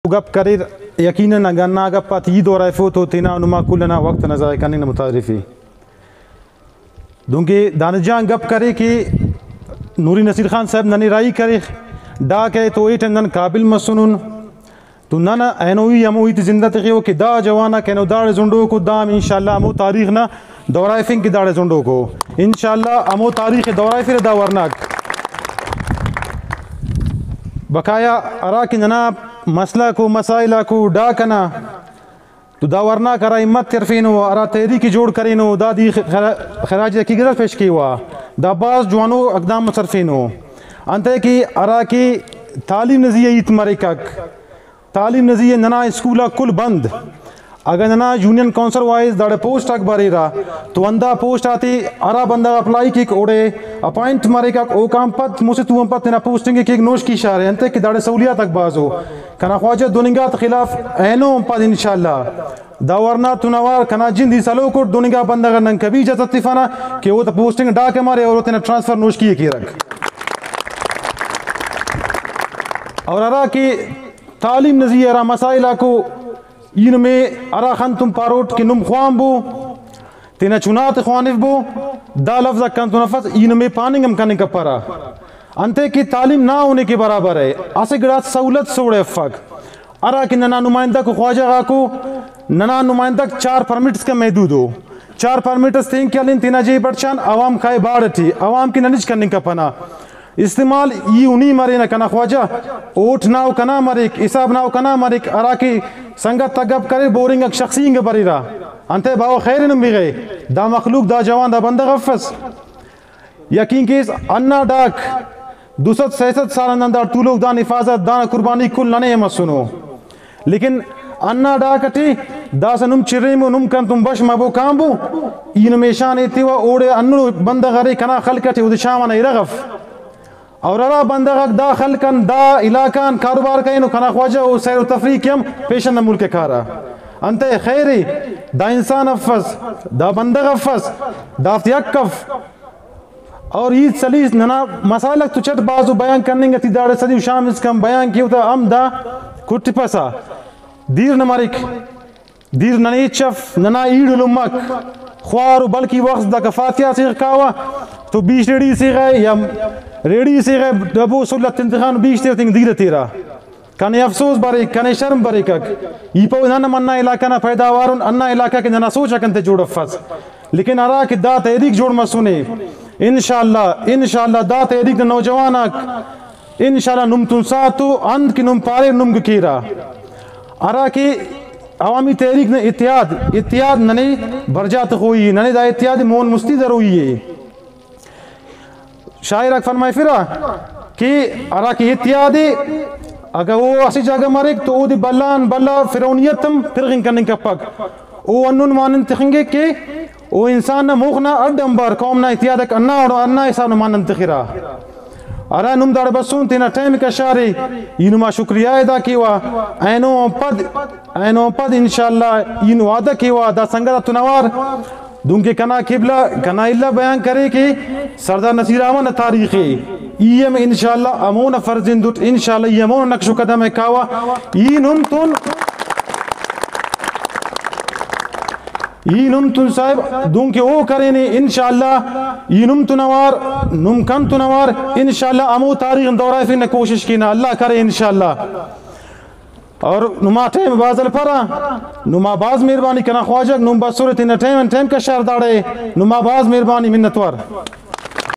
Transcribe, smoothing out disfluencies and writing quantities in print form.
गप करे यकीनन अगर ना गप पात ईद और फौत होती ना नुमा कुलना वक्त नज़ाय करने न मुतारिफी दूंगे दानजान गप करे कि नूरी नसीर खान साहब ननी राई करे डा के तो एट नन काबिल मसनुन तो नन एनोई अमोई जिंदा तक कि दा जवाना के दाड़ जुंडो को दाम इंशाल्लाह अमो तारीख ना दौराए फिंग की दाड़ जुंडो को इंशाल्लाह अमो तारीख दौराए फिर दा वरनाक बकाया अरा कि जनाब मसला को मसाइला को डा कना तो दा वरना करा हिम्मत तरफीनो अरा तहरीक की जोड़ करीनो दादी खराज की गिरफ पेश की हुआ दा बाज जवानो अकदाम मुसरफीनो अंते की अरा की तालीम नज़िया ईत मरिकक तालीम नज़िया नना स्कूला कुल बंद अगर नना यूनियन काउंसिल वाइज दाड़े पोस्ट अखबारी रहा तो अंदा पोस्ट आती अरा बंदा अप्लाई की ओड़े अपॉइंट मरिका ओ काम पत मुझसे तू पत ना पोस्टिंग की नोश की शारे अंते की दाड़े सहूलियत अखबाज हो कना ख्वाजा दुनिया खिलाफ एनो पद इंशाल्लाह दावरना तुनवार कना जिंदी सलो को दुनिया बंदा अगर नंग कभी इजाजत तिफाना कि वो तो पोस्टिंग डा के मारे और तेना ट्रांसफर नोश की रख और अरा की तालीम नज़िया अरा मसाइला को इनमें अरा खन तुम पारोट के नुम ख्वाम बो तेना चुनात ख्वानिफ बो दा लफ्ज़ कन तो नफस इनमें पानिंगम करने का परा अंते की तालीम ना होने के बराबर है आसे गड़ा सहूलत सोड़े फक अरा कि नना नुमाइंदा को ख्वाजा को नना नुमाइंदा 4 परमिट्स का महदूद हो 4 परमिट्स थे क्या लिन तीना जे बर्चान आवाम खाए बाढ़ थी आवाम की ननिज करने का पना इस्तेमाल ये उन्हीं मरे न कना ख्वाजा ओठ नाव कना मरिक हिसाब नाव कना मरिक अरा की संगत तगब करे बोरिंग शख्सिंग बरीरा अंते बाव खैर न भी गए दा मखलूक दा जवान दा बंदा गफस यकीन के अन्ना डाक 263 साल अंदर तू लोग दान हिफाजत दान कुर्बानी कुल नने मत सुनो लेकिन अन्ना डाकटी दासनुम चिरेमु नुम कन तुम बश मबो कांबू इन मेशान इतिवा ओड़े अन्नु बंदा गरे कना खलकटी उदशामा नहीं रगफ और अरा बंदा दा खलकन दा इलाकान कारोबार कहीं कना ख्वाजा वो सैर तफरीक यम पेशन न मुल्क खारा अंते खैरी दा इंसान अफस दा बंदा गफस दा यकफ और ईद सलीस नना मसालक तो चट बाजू बयान करने के तिदाड़े सदी शाम इसकम बयान किया था हम दा कुट्टी पसा दीर नमरिक दीर ननीचफ नना ईड लुमक ख्वार बल्कि वक्त दा कफातिया से कावा तो 20 रेडी से गए या रेडी से गए डबो सुलत इंतखान 20 ते तिंग दीर तेरा कने अफसोस बारे कने शर्म बारे कक ई पो नन मन्ना इलाका ना पैदावार अन्ना इलाका के नना सोच कंते जोड़ फस लेकिन अरा कि दा तहरीक जोड़ म सुने इंशाल्लाह दा तहरीक नौजवान इंशाल्लाह नुम तुम सातु अंत की नुम पारे नुम कीरा अरा की अवामी तहरीक ने इत्याद नने बरजात हुई नने दा इत्याद मोन मुस्तिदर हुई है शायर फरमाए फिरा कि अरा की इत्याद अगर वो ऐसी जगह मरे तो वो बल्लान बल्ला फिरौनियतम फिर करने का पक वो अन्नुन मानन तखेंगे कि वो इंसान ना मुख ना अड्डंबर कौम ना इत्याद अन्ना और अन्ना ऐसा मानन तखिरा अरा नुम दाड़ बसून तेना टाइम का शारी इनुमा शुक्रिया अदा किवा ऐनो पद इंशाल्लाह इन वादा किवा दा संगत तुनवार दूंके कना किबला कना इल्ला बयान करे कि सरदार नसीर अहमद तारीखी ईएम इंशाल्लाह अमोन फर्जिंदुट इंशाल्लाह यमोन नक्शो कदम है कावा ईनुम तुन साहिब दूंके ओ करे ने इंशाल्लाह ईनुम तुनवार नुम कन तुनवार इंशाल्लाह अमो तारीख दौरा फिर कोशिश की ना अल्लाह करे इंशाल्लाह और नुमा टाइम बाजल परा नुमा बाज मेहरबानी कना ख्वाजा नुम बसुरत इन टाइम का शहर दाड़े नुमा बाज मेहरबानी मिन्नतवार